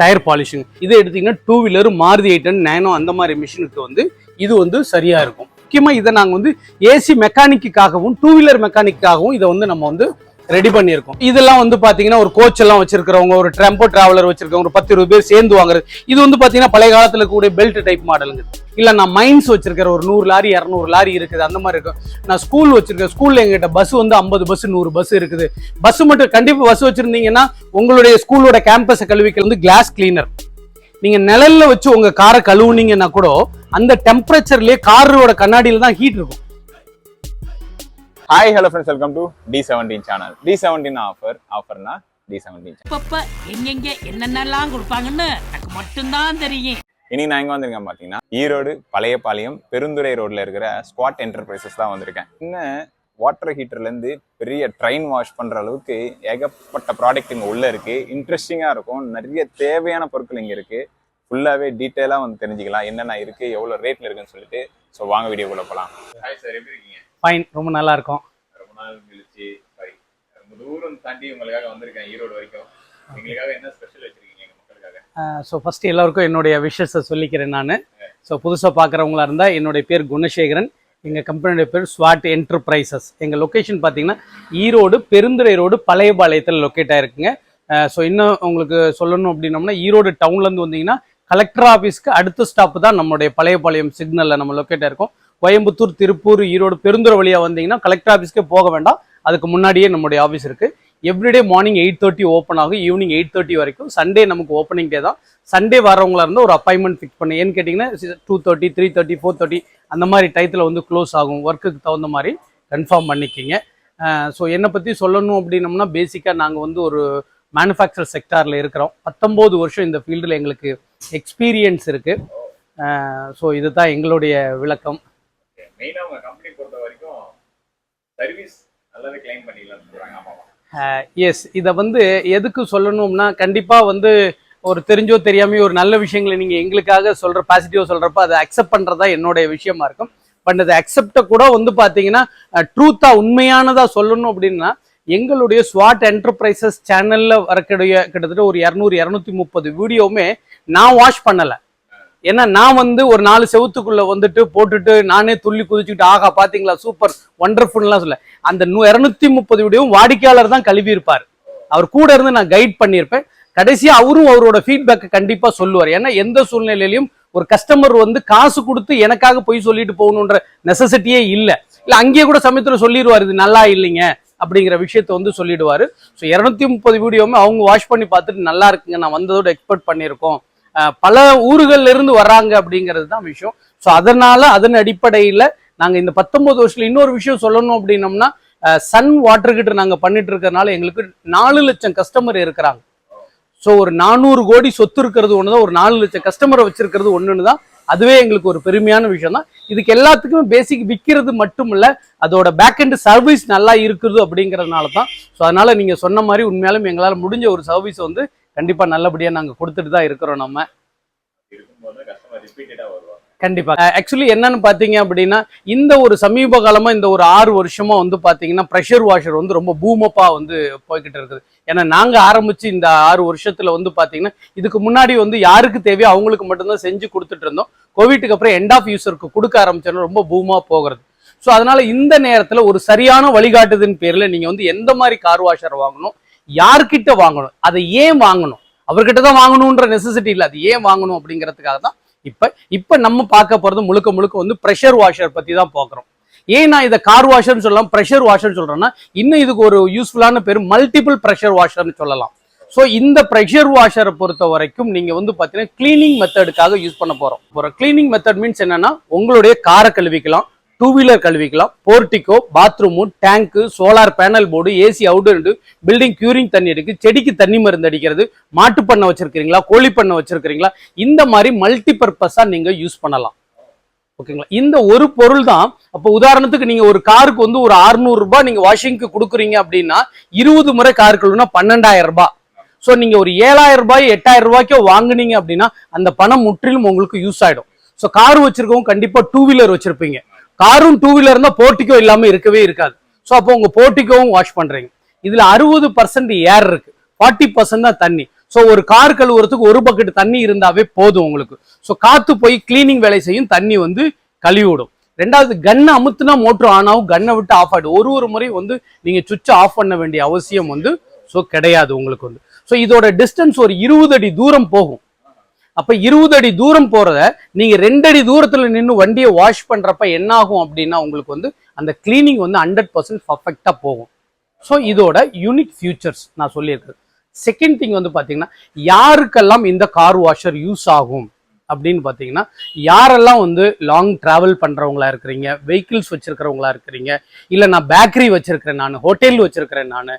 Tyre polishing. இதை எடுத்தீங்கன்னா two wheeler Maruti 8 nano அந்த மாதிரி மிஷினுக்கு வந்து இது வந்து சரியா இருக்கும். முக்கியமா இதை நாங்கள் வந்து ஏசி மெக்கானிக்காகவும் டூ வீலர் மெக்கானிக்காகவும் இதை வந்து நம்ம வந்து ரெடி பண்ணியிருக்கோம். இதெல்லாம் வந்து பாத்தீங்கன்னா ஒரு கோச் எல்லாம் வச்சிருக்கிறவங்க, ஒரு டெம்போ டிராவலர் வச்சிருக்கவங்க, ஒரு 10-20 பேர் சேர்ந்து வாங்குறது. இது வந்து பாத்தீங்கன்னா பழைய காலத்துல கூட பெல்ட் டைப் மாடலுங்க. இல்ல நான் மைன்ஸ் வச்சிருக்கிற ஒரு 100 லாரி 200 லாரி இருக்குது அந்த மாதிரி இருக்கும். நான் ஸ்கூல் வச்சிருக்கேன். ஸ்கூல்ல எங்கிட்ட பஸ் வந்து 50 பஸ் 100 பஸ் இருக்குது. பஸ் மட்டும் கண்டிப்பா பஸ் வச்சிருந்தீங்கன்னா உங்களுடைய ஸ்கூலோட கேம்பஸ் கழுவிக்கு வந்து கிளாஸ் கிளீனர் நீங்க நிழல்ல வச்சு உங்க காரை கழுவுனீங்கன்னா கூட அந்த டெம்பரேச்சர்லயே காரோட கண்ணாடியில தான் ஹீட் இருக்கும். Hi, hello friends, welcome to D17 channel. D17 ஆஃபர்னா D17. அப்பப்ப எங்கெங்க என்னென்னலாம் கொடுப்பாங்கன்னு எனக்கு மட்டும்தான் தெரியும். இன்னைக்கு நான் எங்க வந்திருக்கேன் பாத்தீங்கன்னா ஈரோடு பழையபாளையம் பெருந்துறை ரோட்ல இருக்கிற ஸ்குவாட் என்டர்பிரைசஸ் தான் வந்திருக்கேன். இன்னும் வாட்டர் ஹீட்டர்ல இருந்து பெரிய ட்ரெயின் வாஷ் பண்ற அளவுக்கு ஏகப்பட்ட ப்ராடக்ட் இங்க உள்ள இருக்கு. இன்ட்ரெஸ்டிங்கா இருக்கும். நிறைய தேவையான பொருட்கள் இங்க இருக்கு. ஃபுல்லாவே டீட்டெயிலா வந்து தெரிஞ்சுக்கலாம் என்னென்ன இருக்கு, எவ்வளவு ரேட்ல இருக்குன்னு சொல்லிட்டு. ஸோ வாங்க வீடியோக்குள்ள போலாம். ஹாய் சார், எப்படி இருக்கீங்க? ஃபைன், ரொம்ப நல்லா இருக்கும். ரொம்ப நாள் கழிச்சு ரொம்ப தூரம் தாண்டி உங்களுக்காக வந்திருக்கேன் ஈரோடு வரைக்கும். எங்களுக்காக என்ன ஸ்பெஷல் வச்சிருக்கீங்க எங்க மக்களுக்காக? ஸோ ஃபர்ஸ்ட் எல்லாருக்கும் என்னுடைய விஷஸை சொல்லிக்கிறேன் நான். ஸோ புதுசாக பார்க்குறவங்களா இருந்தால் என்னுடைய பேர் குணசேகரன். எங்கள் கம்பெனியோட பேர் ஸ்வாட் என்டர்பிரைசஸ். எங்கள் லொக்கேஷன் பார்த்தீங்கன்னா ஈரோடு பெருந்துறை ரோடு பழையபாளையத்தில் லொக்கேட் ஆகிருக்குங்க. ஸோ இன்னும் உங்களுக்கு சொல்லணும் அப்படின்னோம்னா ஈரோடு டவுன்லேருந்து வந்தீங்கன்னா கலெக்டர் ஆஃபீஸ்க்கு அடுத்த ஸ்டாப்பு தான் நம்மளுடைய பழையபாளையம் சிக்னலில் நம்ம லொக்கேட் ஆயிருக்கோம். கோயம்புத்தூர், திருப்பூர், ஈரோடு, பெருந்துறை வழியாக வந்தீங்கன்னா கலெக்டர் ஆஃபீஸ்க்கே போக வேண்டாம். அதுக்கு முன்னாடியே நம்மளுடைய ஆஃபீஸ் இருக்குது. எவ்ரிடே மார்னிங் 8:30 ஓப்பன் ஆகும், ஈவினிங் 8:30 வரைக்கும். சண்டே நமக்கு ஓப்பனிங் டே தான். சண்டே வரவங்களா இருந்தால் ஒரு அப்பாயின்மெண்ட் ஃபிக்ஸ் பண்ணி ஏன்னு கேட்டிங்கன்னா 2:30, 3:30, 4:30 அந்த மாதிரி டயத்தில் வந்து க்ளோஸ் ஆகும். ஒர்க்குக்கு தகுந்த மாதிரி கன்ஃபார்ம் பண்ணிக்கிங்க. ஸோ என்னை பற்றி சொல்லணும் அப்படின்னோம்னா பேசிக்காக நாங்கள் வந்து ஒரு மேனுஃபேக்சர் செக்டாரில் இருக்கிறோம். 19 வருஷம் இந்த ஃபீல்டில் எங்களுக்கு எக்ஸ்பீரியன்ஸ் இருக்குது. ஸோ இதுதான் எங்களுடைய விளக்கம். மெயினாக உங்கள் கம்பெனி பொறுத்த வரைக்கும் சர்வீஸ் நல்லாவே கிளைம் பண்ணிக்கலாம்னு சொல்கிறாங்க. ஆமாம். எஸ், இதை வந்து எதுக்கு சொல்லணும்னா கண்டிப்பாக வந்து ஒரு தெரிஞ்சோ தெரியாமையோ ஒரு நல்ல விஷயங்களை நீங்கள் எங்களுக்காக சொல்கிற பாசிட்டிவாக சொல்கிறப்ப அதை அக்செப்ட் பண்ணுறதா என்னுடைய விஷயமா இருக்கும். பட் அதை அக்செப்டை கூட வந்து பார்த்தீங்கன்னா ட்ரூத்தாக உண்மையானதாக சொல்லணும் அப்படின்னா எங்களுடைய ஸ்வாட் என்டர்பிரைசஸ் சேனலில் வரக்கூடிய கிட்டத்தட்ட ஒரு 200-230 வீடியோவுமே நான் வாஷ் பண்ணலை. ஏன்னா நான் வந்து ஒரு 4 செவத்துக்குள்ள வந்துட்டு போட்டுட்டு நானே துள்ளி குதிச்சுக்கிட்டு ஆகா பாத்தீங்களா சூப்பர் ஒண்டர்ஃபுல்லாம் சொல்ல. அந்த 230 வீடியோவும் வாடிக்கையாளர் தான் கழுவி இருப்பார். அவர் கூட இருந்து நான் கைட் பண்ணியிருப்பேன். கடைசியா அவரும் அவரோட ஃபீட்பேக் கண்டிப்பா சொல்லுவார். ஏன்னா எந்த சூழ்நிலையிலையும் ஒரு கஸ்டமர் வந்து காசு கொடுத்து எனக்காக போய் சொல்லிட்டு போகணுன்ற நெசசிட்டியே இல்லை. இல்ல அங்கேயே கூட சமயத்துல சொல்லிடுவார் இது நல்லா இல்லைங்க அப்படிங்கிற விஷயத்த வந்து சொல்லிடுவாரு. ஸோ 230 வீடியோவுமே அவங்க வாஷ் பண்ணி பார்த்துட்டு நல்லா இருக்குங்க, நான் வந்ததோட எக்ஸ்பெக்ட் பண்ணியிருக்கோம், பல ஊர்கள்ல இருந்து வராங்க அப்படிங்கிறது தான் விஷயம். ஸோ அதன் அடிப்படையில் நாங்கள் இந்த 19 வருஷத்துல இன்னொரு விஷயம் சொல்லணும் அப்படின்னோம்னா சன் வாட்டர் கிட்ட நாங்கள் பண்ணிட்டு இருக்கிறதுனால எங்களுக்கு 4 லட்சம் கஸ்டமர் இருக்கிறாங்க. ஸோ ஒரு 400 கோடி சொத்து இருக்கிறது ஒன்று தான், ஒரு 4 லட்சம் கஸ்டமரை வச்சிருக்கிறது ஒன்றுன்னு தான். அதுவே எங்களுக்கு ஒரு பெருமையான விஷயம் தான். இதுக்கு எல்லாத்துக்குமே பேசிக் விற்கிறது மட்டும் இல்லை, அதோட பேக் எண்ட் சர்வீஸ் நல்லா இருக்குது அப்படிங்கிறதுனால தான். ஸோ அதனால நீங்க சொன்ன மாதிரி உண்மையாலும் எங்களால் முடிஞ்ச ஒரு சர்வீஸ் வந்து கண்டிப்பா நல்லபடியா நாங்க கொடுத்துட்டு தான் இருக்கிறோம். நம்ம கண்டிப்பா ஆக்சுவலி என்னன்னு பாத்தீங்க அப்படின்னா இந்த ஒரு சமீப காலமா இந்த ஒரு 6 வருஷமா வந்து பாத்தீங்கன்னா ப்ரெஷர் வாஷர் வந்து ரொம்ப பூமப்பா வந்து போய்கிட்டு இருக்குது. ஏன்னா நாங்க ஆரம்பிச்சு இந்த 6 வருஷத்துல வந்து பாத்தீங்கன்னா இதுக்கு முன்னாடி வந்து யாருக்கு தேவையோ அவங்களுக்கு மட்டும்தான் செஞ்சு கொடுத்துட்டு இருந்தோம். கோவிட்டுக்கு அப்புறம் எண்ட் ஆஃப் யூசருக்கு கொடுக்க ஆரம்பிச்சோன்னா ரொம்ப பூமா போகிறது. ஸோ அதனால இந்த நேரத்துல ஒரு சரியான வழிகாட்டுதின் பேர்ல நீங்க வந்து எந்த மாதிரி கார் வாஷர் வாங்கணும், யார்கிட்ட வாங்கணும், அதை ஏன் வாங்கணும், அவர்கிட்ட தான் வாங்கணுன்ற நெசசிட்டி இல்லை, அது ஏன் வாங்கணும் அப்படிங்கிறதுக்காக தான் இப்ப நம்ம பார்க்க போறது முழுக்க வந்து ப்ரெஷர் வாஷர் பத்தி தான் பார்க்குறோம். ஏன் நான் இதை கார் வாஷர்னு சொல்லலாம் ப்ரெஷர் வாஷர்னு சொல்றேன்னா இன்னும் இதுக்கு ஒரு யூஸ்ஃபுல்லான பேர் மல்டிபிள் ப்ரெஷர் வாஷர்னு சொல்லலாம். ஸோ இந்த ப்ரெஷர் வாஷரை பொறுத்த வரைக்கும் நீங்க வந்து பாத்தீங்கன்னா கிளீனிங் மெத்தடுக்காக யூஸ் பண்ண போறோம். கிளீனிங் மெத்தட் மீன்ஸ் என்னன்னா உங்களுடைய காரை கழுவிக்கலாம், 2 வீலர் கழுவிக்கலாம், portico, bathroom, tank, solar panel board, AC outer, building curing தண்ணி இருக்கு, செடிக்கு தண்ணி மருந்து அடிக்கிறது, மாட்டு பண்ணை வச்சிருக்கீங்களா, கோழி பண்ணை வச்சிருக்கீங்களா, இந்த மாதிரி மல்டி பர்பஸா நீங்க யூஸ் பண்ணலாம். ஓகேங்களா? இந்த ஒரு பொருள் தான். அப்போ உதாரணத்துக்கு நீங்க ஒரு காருக்கு வந்து ஒரு 600 ரூபாய் நீங்க வாஷிங்க்கு கொடுக்குறீங்க அப்படின்னா 20 முறை கார் கழுவுனா 12,000 ரூபாய். ஸோ நீங்க ஒரு 7,000 ரூபாய் 8,000 ரூபாய்க்கோ வாங்குனீங்க அப்படின்னா அந்த பணம் முற்றிலும் உங்களுக்கு யூஸ் ஆயிடும். ஸோ கார் வச்சிருக்கவங்க கண்டிப்பா 2 வீலர் வச்சிருப்பீங்க. காரும் 2 வீலர் இருந்தா போர்ட்டிகோ இல்லாம இருக்கவே இருக்காது. ஸோ அப்போ உங்க போர்ட்டிகோவும் வாஷ் பண்றீங்க. இதுல 60% ஏர் இருக்கு, 40% தான் தண்ணி. ஸோ ஒரு கார் கழுவுறதுக்கு ஒரு பக்கெட் தண்ணி இருந்தாவே போதும் உங்களுக்கு. ஸோ காத்து போய் கிளீனிங் வேலை செய்யும், தண்ணி வந்து கழுவி விடும். ரெண்டாவது கன்னை அமுத்துனா மோட்டர் ஆன் ஆகும், கன்னை விட்டு ஆஃப் ஆகிடும். ஒரு முறை வந்து நீங்க சுவிட்சை ஆஃப் பண்ண வேண்டிய அவசியம் வந்து ஸோ கிடையாது உங்களுக்கு வந்து. ஸோ இதோட டிஸ்டன்ஸ் ஒரு 20 அடி தூரம் போகும். அப்ப 20 அடி தூரம் போறத நீங்க 2 அடி தூரத்துல நின்று வண்டியை வாஷ் பண்றப்ப என்ன ஆகும் அப்படின்னா உங்களுக்கு வந்து அந்த கிளீனிங் வந்து 100% பர்ஃபெக்டா போகும். ஸோ இதோட யூனிக் ஃபியூச்சர்ஸ் நான் சொல்லியிருக்கேன். செகண்ட் திங் வந்து பாத்தீங்கன்னா யாருக்கெல்லாம் இந்த கார் வாஷர் யூஸ் ஆகும் அப்படின்னு பாத்தீங்கன்னா, யாரெல்லாம் வந்து லாங் டிராவல் பண்றவங்களா இருக்கிறீங்க, வெஹிக்கிள்ஸ் வச்சிருக்கிறவங்களா இருக்கிறீங்க, இல்ல நான் பேக்கரி வச்சிருக்கிறேன், நான் ஹோட்டல் வச்சிருக்கிறேன், நான்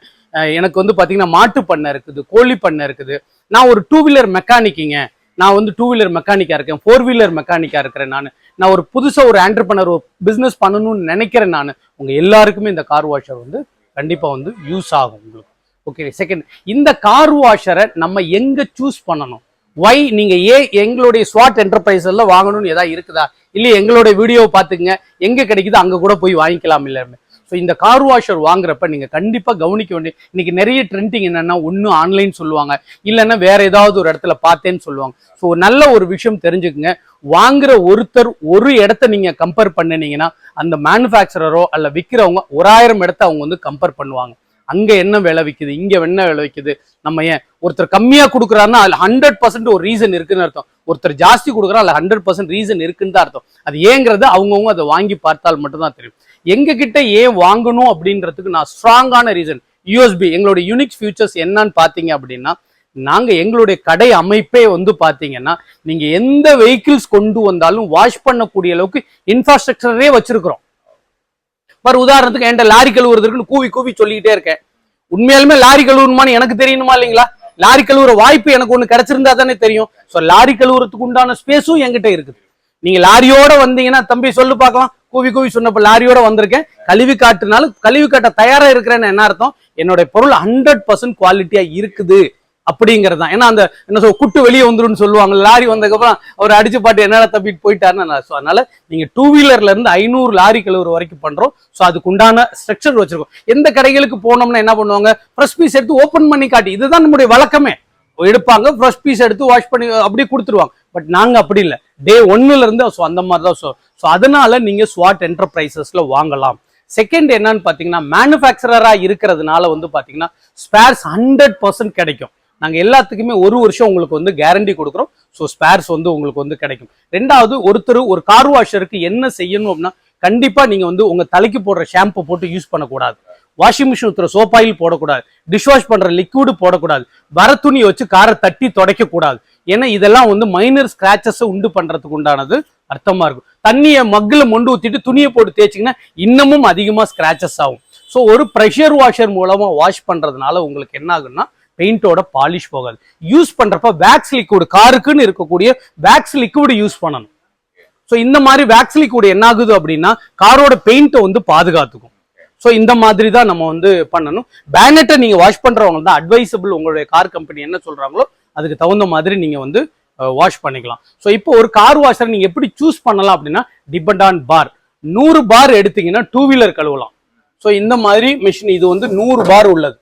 எனக்கு வந்து பாத்தீங்கன்னா மாட்டு பண்ணை இருக்குது, கோழி பண்ணை இருக்குது, நான் ஒரு 2 வீலர் மெக்கானிக்கிங்க, நான் வந்து 2 வீலர் மெக்கானிக்கா இருக்கேன், 4 வீலர் மெக்கானிக்கா இருக்கிறேன், நான் ஒரு புதுசா ஒரு ஆண்டர்பிரனர் ஒரு பிசினஸ் பண்ணணும்னு நினைக்கிறேன், நான் உங்க எல்லாருக்குமே இந்த கார் வாஷர் வந்து கண்டிப்பா வந்து யூஸ் ஆகும் உங்களுக்கு. ஓகே. செகண்ட், இந்த கார் வாஷரை நம்ம எங்க சூஸ் பண்ணணும்? வை நீங்க எங்களுடைய ஸ்வாட் என்டர்பிரைஸ்ல வாங்கணும்னு ஏதாவது இருக்குதா? இல்ல எங்களுடைய வீடியோவை பார்த்துங்க, எங்க கிடைக்குது அங்க கூட போய் வாங்கிக்கலாம் இல்ல. ஸோ இந்த கார் வாஷர் வாங்குறப்ப நீங்க கண்டிப்பா கவனிக்க வேண்டிய, இன்னைக்கு நிறைய ட்ரெண்டிங் என்னன்னா, ஒன்னு ஆன்லைன் சொல்லுவாங்க, இல்லைன்னா வேற ஏதாவது ஒரு இடத்துல பார்த்தேன்னு சொல்லுவாங்க. ஸோ நல்ல ஒரு விஷயம் தெரிஞ்சுக்குங்க, வாங்குற ஒருத்தர் ஒரு இடத்த நீங்க கம்பேர் பண்ணினீங்கன்னா அந்த மேனுஃபேக்சரரோ அல்ல விற்கிறவங்க 1000 இடத்த அவங்க வந்து கம்பேர் பண்ணுவாங்க. அங்க என்ன விலை விற்குது, இங்க என்ன விலை விற்குது, நம்ம ஏன் ஒருத்தர் கம்மியா கொடுக்குறாருன்னா அதுல 100% ஒரு ரீசன் இருக்குன்னு அர்த்தம், ஒருத்தர் ஜாஸ்தி கொடுக்குறா அதுல 100% ரீசன் இருக்குன்னு தான் அர்த்தம். அது ஏங்கிறது அவங்கவுங்க அதை வாங்கி பார்த்தால் மட்டும்தான் தெரியும். எங்க கிட்ட ஏன் வாங்கணும் அப்படின்றதுக்கு நான் ஸ்ட்ராங்கான ரீசன் யூஎஸ்பி எங்களுடைய யூனிக் ஃபியூச்சர்ஸ் என்னன்னு பாத்தீங்க அப்படின்னா, நாங்க எங்களுடைய கடை அமைப்பே வந்து பாத்தீங்கன்னா, நீங்க எந்த வெஹிக்கிள்ஸ் கொண்டு வந்தாலும் வாஷ் பண்ணக்கூடிய அளவுக்கு இன்ஃப்ராஸ்ட்ரக்சரே வச்சிருக்கிறோம். ஒரு உதாரணத்துக்கு என்கிட்ட லாரி கழுவுறதுக்குன்னு கூவி கூவி சொல்லிக்கிட்டே இருக்கேன். உண்மையாலுமே லாரி கழுவுணுமான்னு எனக்கு தெரியணுமா இல்லைங்களா? லாரி கழுவுற வாய்ப்பு எனக்கு ஒண்ணு கிடைச்சிருந்தா தானே தெரியும். ஸோ லாரி கழுவுறதுக்கு உண்டான ஸ்பேஸும் என்கிட்ட இருக்குது. நீங்க லாரியோட வந்தீங்கன்னா, தம்பி சொல்லு பார்க்கலாம், கூவி கூவி சொன்னப்ப லாரியோட வந்திருக்கேன், கழுவி காட்டுனாலும் கழுவி காட்ட தயாரா இருக்கிறேன்னு என்ன அர்த்தம்? என்னோட பொருள் 100% குவாலிட்டியா இருக்குது அப்படிங்கிறது தான். ஏன்னா அந்த என்ன சொல் குட்டு வெளியே வந்துருன்னு சொல்லுவாங்க, லாரி வந்ததுக்கப்புறம் அவர் அடிச்சு பாட்டு என்னால தப்பிட்டு போயிட்டாருன்னு. ஸோ அதனால நீங்க 2 வீலர்ல இருந்து 500 லாரி கழுவுற வரைக்கும் பண்றோம். ஸோ அதுக்கு உண்டான ஸ்ட்ரக்சர் வச்சிருக்கோம். எந்த கடைகளுக்கு போனோம்னா என்ன பண்ணுவாங்க, ஃப்ரெஷ் பீஸ் எடுத்து ஓப்பன் பண்ணி காட்டி, இதுதான் நம்முடைய வழக்கமே, எடுப்பாங்க ஃப்ரெஷ் பீஸ் எடுத்து வாஷ் பண்ணி அப்படியே கொடுத்துருவாங்க. பட் நாங்க அப்படி இல்லை, டே 1ல இருந்து ஸோ அந்த மாதிரி தான். ஸோ அதனால நீங்க ஸ்வாட் என்டர்பிரைசஸ்ல வாங்கலாம். செகண்ட் என்னன்னு பாத்தீங்கன்னா, மேனுஃபேக்சரரா இருக்கிறதுனால வந்து பாத்தீங்கன்னா ஸ்பேர்ஸ் 100% கிடைக்கும். நாங்க எல்லாத்துக்குமே 1 வருஷம் உங்களுக்கு வந்து கேரண்டி கொடுக்குறோம். ஸோ ஸ்பேர்ஸ் வந்து உங்களுக்கு வந்து கிடைக்கும். ரெண்டாவது, ஒருத்தர் ஒரு கார் வாஷருக்கு என்ன செய்யணும் அப்படின்னா, கண்டிப்பா நீங்க வந்து உங்க தலைக்கு போடுற ஷாம்பு போட்டு யூஸ் பண்ணக்கூடாது, வாஷிங் மிஷின் ஊத்துற சோப் ஆயில் போடக்கூடாது, டிஷ் வாஷ் பண்ற லிக்விடு போடக்கூடாது, வர துணியை வச்சு காரை தட்டி துடைக்க கூடாது. ஏன்னா இதெல்லாம் வந்து மைனர் ஸ்கிராச்சஸ் உண்டு பண்றதுக்கு உண்டானது அர்த்தமா இருக்கும். தண்ணியை மக்குல மொண்டு ஊத்திட்டு துணியை போட்டு தேய்ச்சிங்கன்னா இன்னமும் அதிகமா ஸ்கிராச்சஸ் ஆகும். ஸோ ஒரு ப்ரெஷர் வாஷர் மூலமா வாஷ் பண்றதுனால உங்களுக்கு என்ன ஆகுன்னா, பெயிண்டோட பாலிஷ் போகாது. யூஸ் பண்றப்ப வேக்ஸ் லிக்விட், காருக்குன்னு இருக்கக்கூடிய வேக்ஸ் லிக்விட் யூஸ் பண்ணணும். ஸோ இந்த மாதிரி வேக்ஸ் லிக்விட் என்ன ஆகுது அப்படின்னா, காரோட பெயிண்டை வந்து பாதுகாத்துக்கும். ஸோ இந்த மாதிரி தான் நம்ம வந்து பண்ணணும். பேனட்டை நீங்க வாஷ் பண்றவங்க தான் அட்வைசபிள், உங்களுடைய கார் கம்பெனி என்ன சொல்றாங்களோ அதுக்கு தகுந்த மாதிரி நீங்க வந்து வாஷ் பண்ணிக்கலாம். ஸோ இப்போ ஒரு கார் வாஷர் நீங்க எப்படி சூஸ் பண்ணலாம் அப்படின்னா, டிபெண்ட் ஆன் பார். 100 பார் எடுத்தீங்கன்னா 2 வீலர் கழுவலாம். ஸோ இந்த மாதிரி மிஷின் இது வந்து 100 பார் உள்ளது.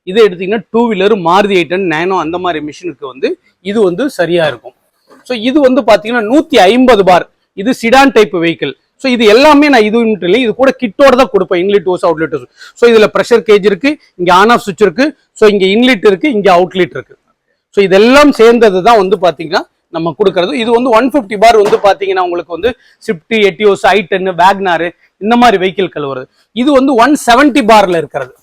இது எடுத்தீங்கன்னா 2 வீலர், மாருதி 8 நேனோ அந்த மாதிரி மிஷினுக்கு வந்து இது வந்து சரியா இருக்கும். ஸோ இது வந்து பாத்தீங்கன்னா 150 பார், இது சிடான் டைப் வெஹிக்கிள். ஸோ இது எல்லாமே நான் இது இல்லை, இது கூட கிட்டோட தான் கொடுப்பேன், inlet hose outlet hose. So இதுல ப்ரெஷர் கேஜ் இருக்கு, இங்க ஆன் ஆஃப் சுவிட்ச் இருக்கு, ஸோ இங்க இன்லெட் இருக்கு, இங்க அவுட்லெட் இருக்கு. ஸோ இதெல்லாம் சேர்ந்தது தான் வந்து பாத்தீங்கன்னா நம்ம கொடுக்கறது. இது வந்து 150 பார் வந்து பாத்தீங்கன்னா உங்களுக்கு வந்து ஸ்விஃப்ட், எட்டியோஸ், i10, வேக்னார் இந்த மாதிரி வெஹிக்கிள் கழுவுறது. இது வந்து 170 பார்ல இருக்கிறது.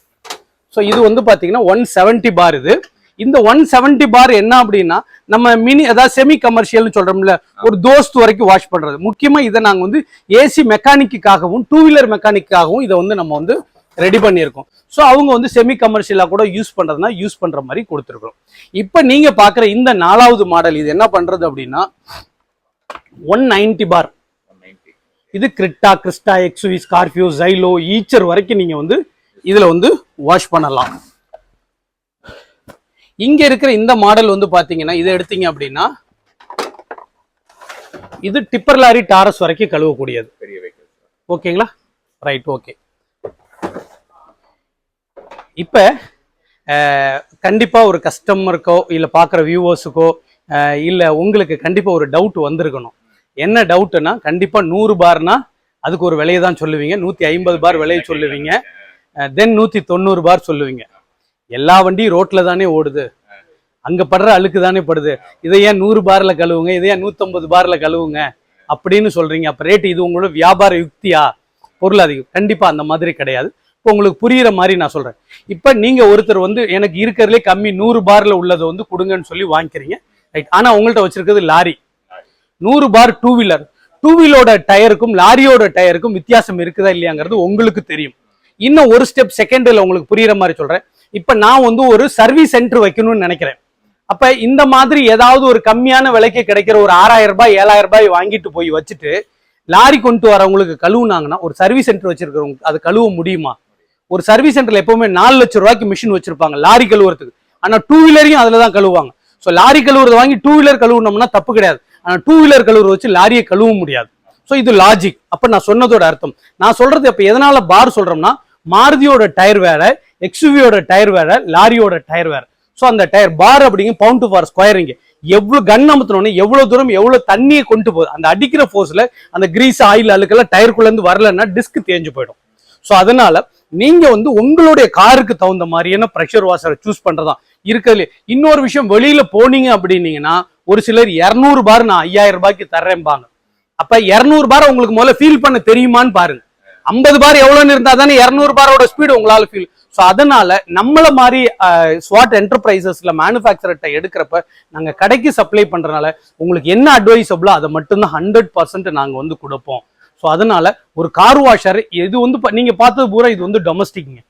ஸோ இது வந்து பாத்தீங்கன்னா 170 பார். இது இந்த 170 பார் என்ன அப்படின்னா, நம்ம மினி அதாவது செமி கமர்ஷியல்னு சொல்றோம்ல, ஒரு தோஸ்த் வரைக்கும் வாஷ் பண்றது. முக்கியமா இதை நாங்க வந்து ஏசி மெக்கானிக்காகவும் 2 வீலர் மெக்கானிக்காகவும் இதை வந்து நம்ம வந்து ரெடி பண்ணியிருக்கோம். ஸோ அவங்க வந்து செமி கமர்ஷியலா கூட யூஸ் பண்றதுனா யூஸ் பண்ற மாதிரி கொடுத்துருக்கோம். இப்போ நீங்க பாக்குற இந்த 4வது மாடல் இது என்ன பண்றது அப்படின்னா 190 பார். இது criteria, Crysta, XUV, Scorpio, Xylo, Eicher வரைக்கும் நீங்க வந்து இதுல வந்து வாஷ் பண்ணலாம். இங்க இருக்கிற இந்த மாடல் வந்து பாத்தீங்கன்னா, இதை எடுத்தீங்க அப்படின்னா இது டிப்பர் லாரி, டாரஸ் வரைக்கும் கழுவக்கூடியது. ஓகேங்களா? Right, okay. இப்ப கண்டிப்பாக ஒரு கஸ்டமருக்கோ இல்லை பார்க்குற வியூவர்ஸுக்கோ இல்லை உங்களுக்கு கண்டிப்பாக ஒரு டவுட் வந்திருக்கணும். என்ன டவுட்டுன்னா, கண்டிப்பாக 100 பார்னா அதுக்கு ஒரு விலையை தான் சொல்லுவீங்க, 150 பார் விலையை சொல்லுவீங்க, தென் 190 பார் சொல்லுவீங்க. எல்லா வண்டியும் ரோட்டில் தானே ஓடுது, அங்கே படுற அழுக்கு தானே படுது, இதை ஏன் 100 பார்ல கழுவுங்க, இதை ஏன் 150 பார்ல கழுவுங்க அப்படின்னு சொல்றீங்க. அப்போ ரேட்டு இது உங்களோட வியாபார யுக்தியா? பொருள் அதிகம். கண்டிப்பாக அந்த மாதிரி கிடையாது. இப்போ உங்களுக்கு புரியுற மாதிரி நான் சொல்றேன். இப்போ நீங்க ஒருத்தர் வந்து எனக்கு இருக்கிறதுலே கம்மி 100 பார்ல உள்ளதை வந்து கொடுங்கன்னு சொல்லி வாங்கிக்கிறீங்க, ரைட்? ஆனா உங்கள்கிட்ட வச்சிருக்கிறது லாரி. 100 பார் டூ வீலோட டயருக்கும் லாரியோட டயருக்கும் வித்தியாசம் இருக்குதா இல்லையாங்கிறது உங்களுக்கு தெரியும். இன்னும் ஒரு ஸ்டெப் செகண்ட்ல உங்களுக்கு புரியுற மாதிரி சொல்றேன். இப்ப நான் வந்து ஒரு சர்வீஸ் சென்டர் வைக்கணும்னு நினைக்கிறேன். அப்ப இந்த மாதிரி ஏதாவது ஒரு கம்மியான விலைக்கு கிடைக்கிற ஒரு 6000 ரூபாய் 7000 ரூபாய் வாங்கிட்டு போய் வச்சுட்டு லாரி கொண்டு வரவங்களுக்கு கழுவுனாங்கன்னா, ஒரு சர்வீஸ் சென்டர் வச்சிருக்கிறவங்க அது கழுவ முடியுமா? ஒரு சர்வீஸ் சென்டர்ல எப்பவுமே 4 லட்சம் ரூபாய்க்கு மிஷின் வச்சிருப்பாங்க லாரி கழுவுறதுக்கு. ஆனா டூ வீலரையும் அதுல தான் கழுவுவாங்க. ஸோ லாரி கழுவுறதை வாங்கி டூ வீலர் கழுவுனோம்னா தப்பு கிடையாது. ஆனா டூ வீலர் கழுவுற வச்சு லாரியை கழுவ முடியாது. ஸோ இது லாஜிக். அப்ப நான் சொன்னதோட அர்த்தம், நான் சொல்றது இப்ப எதனால பார் சொல்றோம்னா, மாருதியோட டயர் வேற, எக்ஸ்யூவியோட டயர் வேற, லாரியோட டயர் வேற. ஸோ அந்த டயர் பார் அப்படிங்க பவுண்ட் டு பார் ஸ்கொயரிங்க. எவ்வளவு கன் அமுத்தினோன்னு எவ்வளவு தூரம் எவ்வளவு தண்ணியை கொண்டு போகுது, அந்த அடிக்கிற ஃபோர்ஸ்ல அந்த கிரீஸ் ஆயில் அழுக்கெல்லாம் டயருக்குள்ள இருந்து வரலன்னா டிஸ்க் தேஞ்சு போயிடும். ஸோ அதனால நீங்க வந்து உங்களுடைய காருக்கு தகுந்த மாதிரியான ப்ரெஷர் வாஷரை சூஸ் பண்றதா இருக்கிறதுல. இன்னொரு விஷயம், வெளியில போனீங்க அப்படின்னீங்கன்னா ஒரு சிலர் 200 பார் நான் 5000 ரூபாய்க்கு தர்றேன்பாங்க. அப்ப 200 பார் உங்களுக்கு முதல்ல ஃபீல் பண்ண தெரியுமான்னு பாருங்க. 50 பார் எவ்வளவுன்னு இருந்தா தானே 200 பாரோட ஸ்பீடு உங்களால ஃபீல். ஸோ அதனால நம்மள மாதிரி ஸ்வாட் என்டர்பிரைசஸ்ல மேனுஃபேக்சர்ட்ட எடுக்கிறப்ப நாங்க கடைக்கு சப்ளை பண்றதுனால உங்களுக்கு என்ன அட்வைஸபிளோ அதை மட்டும்தான் 100% நாங்க வந்து கொடுப்போம். ஸோ அதனால ஒரு கார் வாஷர் இது வந்து நீங்க பார்த்தது பூரா இது வந்து டொமஸ்டிக்ங்க,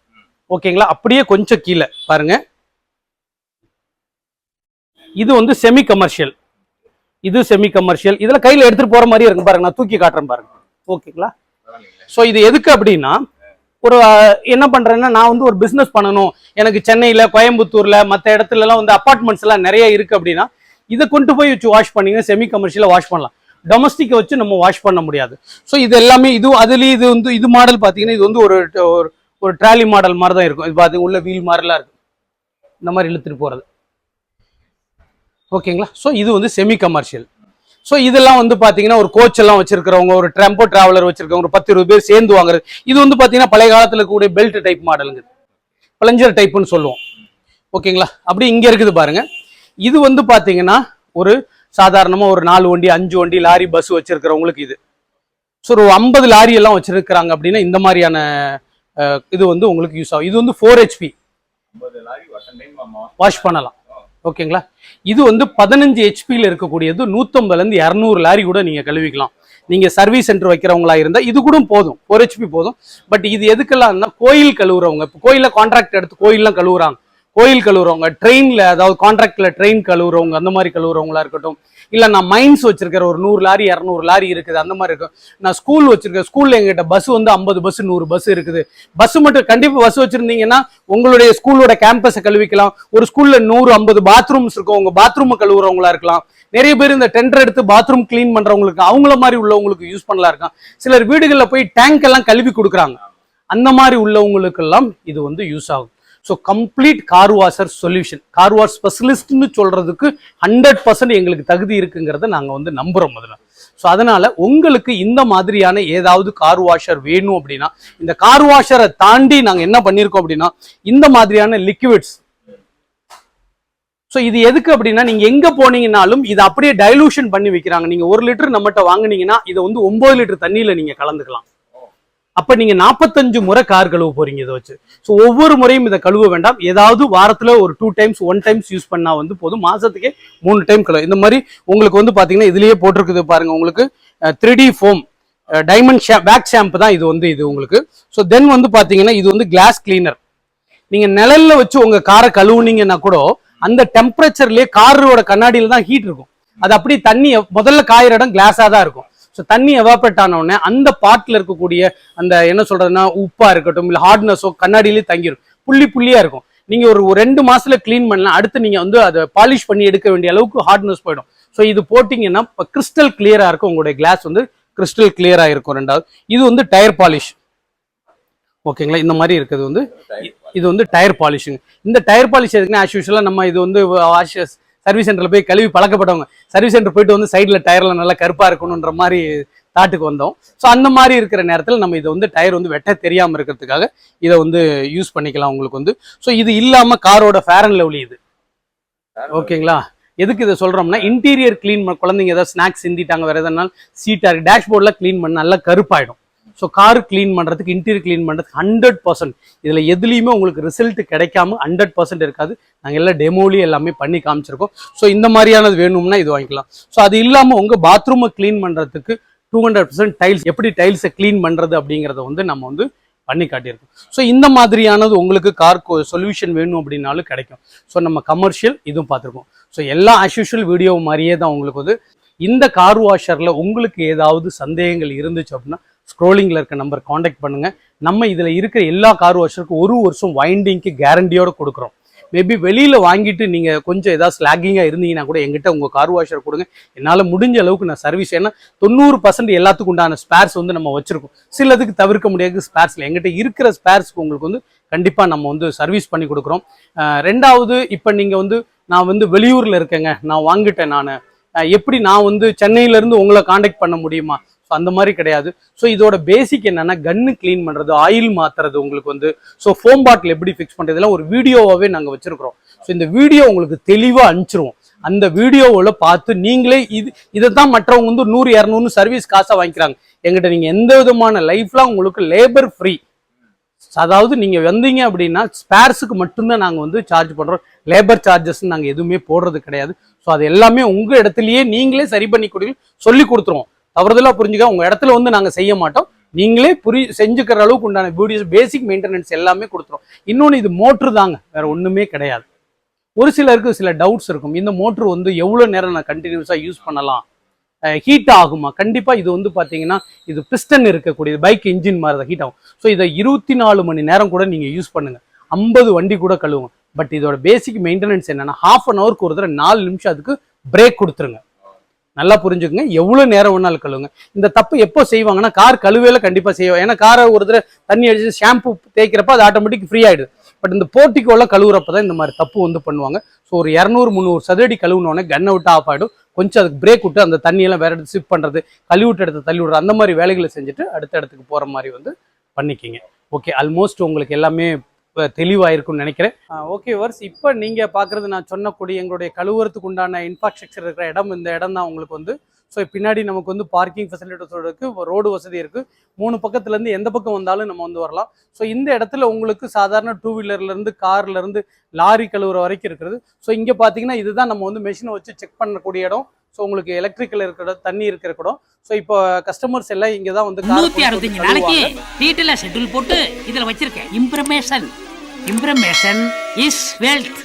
ஓகேங்களா? அப்படியே கொஞ்சம் கீழே பாருங்க, இது வந்து செமி கமர்ஷியல். இது செமி கமர்ஷியல். இதுல கையில எடுத்துட்டு போற மாதிரி இருக்கு பாருங்க, நான் தூக்கி காட்டுறேன் பாருங்க, ஓகேங்களா? ஸோ இது எதுக்கு அப்படின்னா, ஒரு என்ன பண்றேன்னா, நான் வந்து ஒரு பிசினஸ் பண்ணணும், எனக்கு சென்னையில கோயம்புத்தூர்ல மற்ற இடத்துல எல்லாம் வந்து அபார்ட்மெண்ட்ஸ் எல்லாம் நிறைய இருக்கு அப்படின்னா இதை கொண்டு போய் வச்சு வாஷ் பண்ணீங்க, செமி கமர்ஷியலா வாஷ் பண்ணலாம். டொமஸ்டிக்கை வச்சு நம்ம வாஷ் பண்ண முடியாது. ஸோ இது எல்லாமே இது அதுலயும் இது வந்து இது மாடல் பாத்தீங்கன்னா இது வந்து ஒரு ட்ராலி மாடல் மாதிரி தான் இருக்கும். இது பாத்தீங்க உள்ள வீல் மாதிரிலாம் இருக்கு, இந்த மாதிரி இழுத்துட்டு போறது, ஓகேங்களா? ஸோ இது வந்து செமி கமர்ஷியல். ஸோ இதெல்லாம் வந்து பாத்தீங்கன்னா ஒரு கோச் எல்லாம் வச்சிருக்கிறவங்க, ஒரு டெம்போ டிராவலர் வச்சிருக்கவங்க, ஒரு 10-20 பேர் சேர்ந்து வாங்குறது. இது வந்து பாத்தீங்கன்னா பழைய காலத்துல கூடிய பெல்ட் டைப் மாடலுங்க, பிளஞ்சர் டைப்னு சொல்லுவோம், ஓகேங்களா? அப்படி இங்க இருக்குது பாருங்க. இது வந்து பாத்தீங்கன்னா ஒரு சாதாரணமா ஒரு 4 வண்டி 5 வண்டி லாரி பஸ் வச்சிருக்கிறவங்களுக்கு இது. ஸோ ஒரு 50 லாரி எல்லாம் வச்சிருக்கிறாங்க அப்படின்னா இந்த மாதிரியான இது வந்து உங்களுக்கு யூஸ் ஆகும். இது வந்து 4 HP வாஷ் பண்ணலாம், ஓகேங்களா? இது வந்து 15 HPல இருக்கக்கூடியது 150ல இருந்து 200 லாரி கூட நீங்க கழுவிக்கலாம். நீங்க சர்வீஸ் சென்டர் வைக்கிறவங்களா இருந்தா இது கூட போதும், 4 HP போதும். பட் இது எதுக்கெல்லாம், கோயில் கழுவுறவங்க, கோயில கான்ட்ராக்ட் எடுத்து கோயில்லாம் கழுவுறாங்க, கோயில் கழுவுறவங்க, ட்ரெயின்ல அதாவது கான்ட்ராக்ட்ல ட்ரெயின் கழுவுறவங்க, அந்த மாதிரி கழுவுறவங்களா இருக்கட்டும். இல்ல நான் மைன்ஸ் வச்சிருக்கிற ஒரு 100 லாரி 200 லாரி இருக்குது, அந்த மாதிரி இருக்கும். நான் ஸ்கூல் வச்சிருக்கேன், ஸ்கூல்ல எங்கிட்ட பஸ் வந்து 50 பஸ் 100 பஸ் இருக்குது. பஸ் மட்டும் கண்டிப்பா பஸ் வச்சிருந்தீங்கன்னா உங்களுடைய ஸ்கூலோட கேம்பஸை கழுவிக்கலாம். ஒரு ஸ்கூல்ல 100-50 பாத்ரூம்ஸ் இருக்கும், உங்க பாத்ரூம் கழுவுறவங்களா இருக்கலாம். நிறைய பேர் இந்த டெண்டர் எடுத்து பாத்ரூம் கிளீன் பண்றவங்களுக்கு, அவங்கள மாதிரி உள்ளவங்களுக்கு யூஸ் பண்ணலாம் இருக்கான். சிலர் வீடுகளில் போய் டேங்க் எல்லாம் கழுவி கொடுக்குறாங்க, அந்த மாதிரி உள்ளவங்களுக்கு எல்லாம் இது வந்து யூஸ் ஆகும். So complete car washer solution, car wash ஸ்பெஷலிஸ்ட்னு சொல்றதுக்கு 100% எங்களுக்கு தகுதி இருக்குங்கிறத நாங்கள் வந்து நம்புறோம் முதல்ல. ஸோ அதனால உங்களுக்கு இந்த மாதிரியான ஏதாவது கார் வாஷர் வேணும் அப்படின்னா, இந்த கார் வாஷரை தாண்டி நாங்கள் என்ன பண்ணியிருக்கோம் அப்படின்னா, இந்த மாதிரியான லிக்விட்ஸ். ஸோ இது எதுக்கு அப்படின்னா, நீங்க எங்க போனீங்கன்னாலும் இதை அப்படியே டைலூஷன் பண்ணி வைக்கிறாங்க. நீங்க 1 லிட்டர் நம்மகிட்ட வாங்கினீங்கன்னா இதை வந்து 9 லிட்டர் தண்ணியில நீங்க கலந்துக்கலாம். அப்ப நீங்க 45 முறை கார் கழுவ போறீங்க இதை வச்சு. ஸோ ஒவ்வொரு முறையும் இதை கழுவ வேண்டாம். ஏதாவது வாரத்துல ஒரு 2 டைம்ஸ் 1 டைம்ஸ் யூஸ் பண்ணா வந்து போதும். மாசத்துக்கே 3 டைம் கழுவ. இந்த மாதிரி உங்களுக்கு வந்து பாத்தீங்கன்னா இதுலயே போட்டிருக்குது பாருங்க, உங்களுக்கு 3D foam diamond back shampoo தான் இது வந்து இது உங்களுக்கு. ஸோ தென் வந்து பாத்தீங்கன்னா இது வந்து கிளாஸ் கிளீனர். நீங்க நிழல்ல வச்சு உங்க காரை கழுவுனீங்கன்னா கூட அந்த டெம்பரேச்சர்லயே காரோட கண்ணாடியில தான் ஹீட் இருக்கும். அது அப்படியே தண்ணி முதல்ல காயிற இடம் கிளாஸா தான் இருக்கும். ஸோ தண்ணி எவாப்ரேட் ஆன உடனே அந்த பாட்டில் இருக்கக்கூடிய அந்த என்ன சொல்றதுன்னா உப்பா இருக்கட்டும் இல்லை ஹார்ட்னஸோ கண்ணாடியிலேயே தங்கிடும், புள்ளி புள்ளியா இருக்கும். நீங்க ஒரு 2 மாசத்துல கிளீன் பண்ணலாம். அடுத்து நீங்க வந்து அதை பாலிஷ் பண்ணி எடுக்க வேண்டிய அளவுக்கு ஹார்ட்னஸ் போயிடும். ஸோ இது போட்டிங்கன்னா கிறிஸ்டல் கிளியரா இருக்கும், உங்களுடைய கிளாஸ் வந்து கிறிஸ்டல் கிளியரா இருக்கும். 2வது இது வந்து டயர் பாலிஷ், ஓகேங்களா? இந்த மாதிரி இருக்குது வந்து இது வந்து டயர் பாலிஷிங். இந்த டயர் பாலிஷ் எதுக்குன்னா ஆஸ் யூஷுவலாக நம்ம இது வந்து சர்வீஸ் சென்டரில் போய் கழுவி பழக்கப்பட்டவங்க சர்வீஸ் சென்டர் போயிட்டு வந்து சைடில் டயரில் நல்லா கருப்பாக இருக்கணுன்ற மாதிரி தாட்டுக்கு வந்தோம். ஸோ அந்த மாதிரி இருக்கிற நேரத்தில் நம்ம இதை வந்து டயர் வந்து வெட்ட தெரியாமல் இருக்கிறதுக்காக இதை வந்து யூஸ் பண்ணிக்கலாம் உங்களுக்கு வந்து. ஸோ இது இல்லாமல் காரோட ஃபேர் அண்ட் லவ்லி இது ஓகேங்களா. எதுக்கு இதை சொல்கிறோம்னா இன்டீரியர் க்ளீன் குழந்தைங்க ஏதாவது ஸ்நாக்ஸ் சிந்திட்டாங்க வேறு எதனால சீட்டாக டேஷ்போர்டில் க்ளீன் பண்ண நல்லா கருப்பாயிடும். ஸோ கார் க்ளீன் பண்ணுறதுக்கு இன்டீரியர் க்ளீன் பண்ணுறதுக்கு 100% இதில் எதுலேயுமே உங்களுக்கு ரிசல்ட் கிடைக்காம 100% இருக்காது. நாங்கள் எல்லாம் டெமோலி எல்லாமே பண்ணி காமிச்சிருக்கோம். ஸோ இந்த மாதிரியானது வேணும்னா இது வாங்கிக்கலாம். ஸோ அது இல்லாமல் உங்கள் பாத்ரூமை க்ளீன் பண்ணுறதுக்கு 200% டைல்ஸ் எப்படி டைல்ஸை க்ளீன் பண்ணுறது அப்படிங்கிறத வந்து நம்ம வந்து பண்ணி காட்டியிருக்கோம். ஸோ இந்த மாதிரியானது உங்களுக்கு கார் சொல்யூஷன் வேணும் அப்படின்னாலும் கிடைக்கும். ஸோ நம்ம கமர்ஷியல் இதுவும் பார்த்துருக்கோம். ஸோ எல்லா அஸ்யூஷுவல் வீடியோ மாதிரியே தான் உங்களுக்கு வந்து. இந்த கார் வாஷரில் உங்களுக்கு ஏதாவது சந்தேகங்கள் இருந்துச்சு அப்படின்னா ஸ்க்ரோலிங்கில் இருக்க நம்பர் காண்டாக்ட் பண்ணுங்கள். நம்ம இதில் இருக்கிற எல்லா கார் வாஷருக்கும் 1 வருஷம் வைண்டிங்க்கு கேரண்டியோடு கொடுக்குறோம். மேபி வெளியில் வாங்கிட்டு நீங்கள் கொஞ்சம் ஏதாவது ஸ்லாகிங்காக இருந்தீங்கன்னா கூட எங்கிட்ட உங்கள் கார் வாஷர் கொடுங்க. என்னால் முடிஞ்ச அளவுக்கு நான் சர்வீஸ், ஏன்னா 90% எல்லாத்துக்கும் உண்டான ஸ்பேர்ஸ் வந்து நம்ம வச்சுருக்கோம். சிலதுக்கு தவிர்க்க முடியாது ஸ்பேர்ஸில் எங்கிட்ட இருக்கிற ஸ்பேர்ஸ்க்கு உங்களுக்கு வந்து கண்டிப்பாக நம்ம வந்து சர்வீஸ் பண்ணி கொடுக்குறோம். ரெண்டாவது, இப்போ நீங்கள் வந்து நான் வந்து வெளியூரில் இருக்கேங்க, நான் வாங்கிட்டேன், நான் எப்படி நான் வந்து சென்னையிலேருந்து உங்களை காண்டாக்ட் பண்ண முடியுமா? ஸோ அந்த மாதிரி கிடையாது. ஸோ இதோட பேசிக் என்னன்னா கன்னு க்ளீன் பண்ணுறது, ஆயில் மாற்றுறது உங்களுக்கு வந்து, ஸோ ஃபோம் பாட்டில் எப்படி ஃபிக்ஸ் பண்ணுறது இதெல்லாம் ஒரு வீடியோவாகவே நாங்கள் வச்சுருக்கிறோம். ஸோ இந்த வீடியோ உங்களுக்கு தெளிவாக அனுப்பிச்சிருவோம். அந்த வீடியோவில் பார்த்து நீங்களே இதை தான் மற்றவங்க வந்து 100-200 சர்வீஸ் காசாக வாங்கிக்கிறாங்க. எங்கிட்ட நீங்கள் எந்த விதமான லைஃப்லாம் உங்களுக்கு லேபர் ஃப்ரீ. அதாவது நீங்கள் வந்தீங்க அப்படின்னா ஸ்பேர்ஸுக்கு மட்டும்தான் நாங்கள் வந்து சார்ஜ் பண்ணுறோம். லேபர் சார்ஜஸ் நாங்கள் எதுவுமே போடுறது கிடையாது. ஸோ அது எல்லாமே உங்கள் இடத்துலையே நீங்களே சரி பண்ணி சொல்லி கொடுத்துருவோம். தவறுதலாக புரிஞ்சுக்க, உங்கள் இடத்துல வந்து நாங்கள் செய்ய மாட்டோம். நீங்களே செஞ்சுக்கிற அளவுக்கு உண்டான வீடியோஸ், பேசிக் மெயின்டெனன்ஸ் எல்லாமே கொடுத்துரும். இன்னொன்று, இது மோட்ரு தாங்க, வேற ஒன்றுமே கிடையாது. ஒரு சிலருக்கு சில டவுட்ஸ் இருக்கும், இந்த மோட்ரு வந்து எவ்வளோ நேரம் நான் கண்டினியூஸாக யூஸ் பண்ணலாம், ஹீட் ஆகுமா? கண்டிப்பாக இது வந்து பார்த்தீங்கன்னா இது பிஸ்டன் இருக்கக்கூடியது, பைக் இன்ஜின் மாதிரி தான் ஹீட் ஆகும். ஸோ இதை 24 மணி நேரம் கூட நீங்கள் யூஸ் பண்ணுங்கள், 50 வண்டி கூட கழுவுங்க. பட் இதோட பேசிக் மெயின்டெனன்ஸ் என்னன்னா 1/2 ஹவருக்கு ஒரு தடவை 4 நிமிஷம் அதுக்கு பிரேக் கொடுத்துருங்க. நல்லா புரிஞ்சுக்குங்க, எவ்வளோ நேரம் வேணாலும் கழுவுங்க. இந்த தப்பு எப்போ செய்வாங்கன்னா கார் கழுவையில கண்டிப்பாக செய்வாங்க. ஏன்னா காரை ஒரு தடவை தண்ணி அடிச்சு ஷாம்பு தேய்க்கிறப்ப அது ஆட்டோமேட்டிக் ஃப்ரீ ஆயிடுது. பட் இந்த போர்ட்டிக்கோல கழுவுறப்ப தான் இந்த மாதிரி தப்பு வந்து பண்ணுவாங்க. ஸோ ஒரு 200-300 சதுரடி கழுவுனோடனே கன்னை விட்டு ஆஃப் ஆகிடும். கொஞ்சம் அதுக்கு பிரேக் விட்டு அந்த தண்ணியெல்லாம் வேற இடத்து ஷிஃப்ட் பண்ணுறது, கழுவிட்டு எடுத்து தள்ளி விடுறது, அந்த மாதிரி வேலைகளை செஞ்சுட்டு அடுத்த இடத்துக்கு போகிற மாதிரி வந்து பண்ணிக்கிங்க. ஓகே, ஆல்மோஸ்ட் உங்களுக்கு எல்லாமே தெளிவாயிருக்கும்னு நினைக்கிறேன். ஓகே வர்ஸ், இப்போ நீங்கள் பார்க்குறது நான் சொன்னக்கூடிய எங்களுடைய கழுவுறதுக்கு உண்டான இன்ஃப்ராஸ்ட்ரக்சர் இருக்கிற இடம் இந்த இடம் தான் உங்களுக்கு வந்து. ஸோ பின்னாடி நமக்கு வந்து பார்க்கிங் ஃபெசிலிட்டிஸோடு இருக்குது, ரோடு வசதி இருக்குது. 3 பக்கத்துலேருந்து எந்த பக்கம் வந்தாலும் நம்ம வந்து வரலாம். ஸோ இந்த இடத்துல உங்களுக்கு சாதாரண 2 வீலர்லேருந்து கார்லேருந்து லாரி கழுவுற வரைக்கும் இருக்கிறது. ஸோ இங்கே பார்த்தீங்கன்னா இதுதான் நம்ம வந்து மெஷினை வச்சு செக் பண்ணக்கூடிய இடம். ஸோ உங்களுக்கு எலக்ட்ரிக்கல் இருக்கிற தண்ணி இருக்கிற இடம். ஸோ இப்போ கஸ்டமர்ஸ் எல்லாம் இங்கே தான் வந்து 365 நாளைக்கு டீட்டெயிலாக ஷெட்யூல் போட்டு இதில் வச்சிருக்கேன். இம்ப்ரமேஷன் இஸ் வெல்த்.